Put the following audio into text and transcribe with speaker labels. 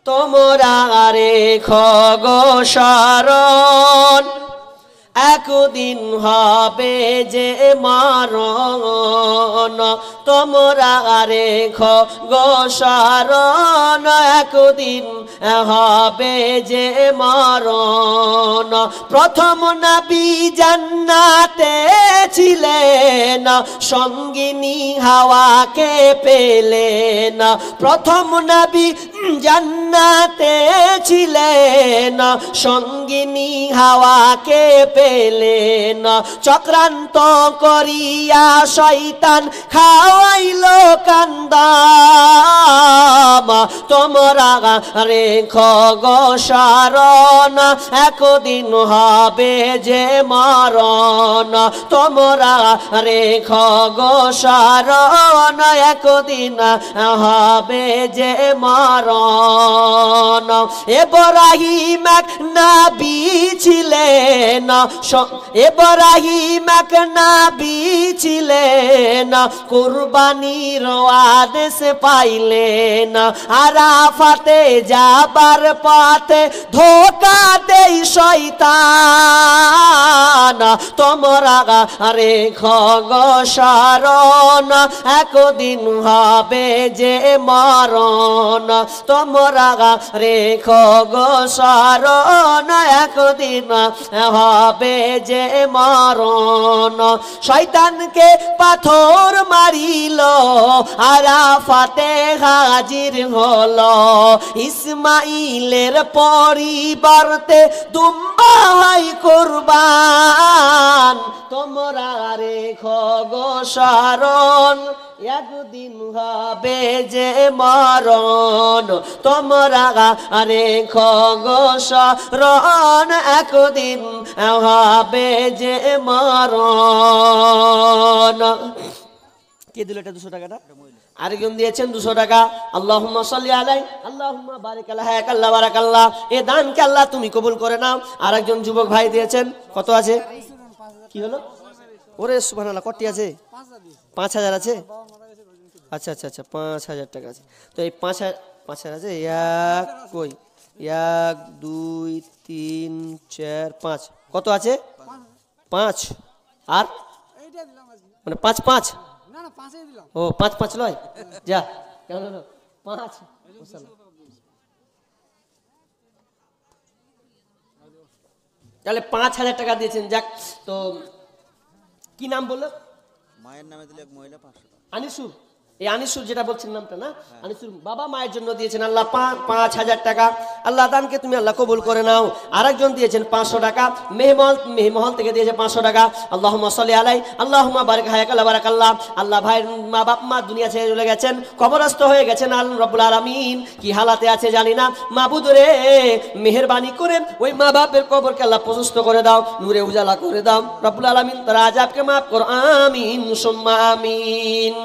Speaker 1: তোমরা রেখো গো শরণ, একদিন হবে যে মরণ। তোমরা রেখো গো শরণ, একদিন হবে যে মরণ। প্রথম নবী জান্নাতে ছিলেন, সঙ্গিনী হাওয়াকে পেলেন। প্রথম নবী জান্নাতে ছিলেন, সঙ্গিনী হাওয়াকে পেলেন। চক্রান্ত করিয়া শয়তান খাওয়াইল কান্দাম। তোমরা রেখো গো শরণ, একদিন হবে যে মরণ। তোমরা রেখো গো শরণ, একদিন হবে যে মরণ। ইব্রাহিম এক নবী ছিলেন, ইব্রাহিম এক নবী ছিলেন, কুরবানির আদেশ পাইলেন। আরাফাতে যাবার পথে ধোঁকা দেই শয়তান। তোমরা রেখো গো শরণ, একদিন হবে যে মরণ। তোমরা রেখো গো শরণ, একদিন হবে যে মরণ। শয়তানকে পাথর মারিল, আরাফাতে হাজির হলো। ইসমাইলের পরিবর্তে দুম্বা হয় কুরবান। তোমরা রেখো গো শরণ, একদিন হবে যে মরণ। তোমরা রেখো গো শরণ, একদিন হবে যে মরণ। কে দিল এটা 200 টাকাটা? আরেকজন দিয়েছেন 200 টাকা। আল্লাহুম্মা সাল্লি আলাই, আল্লাহুম্মা বারিক আলা, হায়াকাল্লাহ বারাকাল্লাহ। এ দানকে আল্লাহ তুমি কবুল করে নাও। আরেকজন যুবক ভাই দিয়েছেন, কত আছে? কি হলো? ওরে সুবহানাল্লাহ, কত আছে? 5000 আছে। আচ্ছা আচ্ছা আচ্ছা, 5000 টাকা আছে। তো এই 5000 আছে। এক কই, 1 2 3 4 5, কত আছে? 5। আর মানে 5 5 না না 5 দিলাম। ও 5 5 লয়, যা কেমন হলো? 5। তাহলে 5000 টাকা দিয়েছেন। যাক, তো কি নাম বললো?
Speaker 2: মায়ের নামে দিলে এক মহিলা 500 টাকা।
Speaker 1: আনিসুর, এই আনিসুর যেটা বলছেন নামটা না, আনিসুর বাবা মায়ের জন্য দিয়েছেন আল্লাহ 5000 টাকা। আল্লাহ দানকে তুমি আল্লাহ কবুল করে নাও। আরেকজন দিয়েছেন 500 টাকা, মেহমহল থেকে দিয়েছে 500 টাকা। আল্লাহুম্মা সাল্লি আলাই, আল্লাহুম্মা বারিক হায়াকাল্লাহ বারাকাল্লাহ। আল্লাহ ভাইয়ের মা বাপ মা দুনিয়া ছেড়ে চলে গেছেন, কবরস্থ হয়ে গেছেন। আল্লাহ রাব্বুল আলামিন কি হালাতে আছে জানি না। মাবুদ রে, মেহেরবানি করে ওই মা বাপের কবরকে আল্লাহ প্রশস্ত করে দাও, নূরে উজালা করে দাও। রাব্বুল আলামিন তার আযাবকে মাফ করো, আমিন সুম্মা আমিন।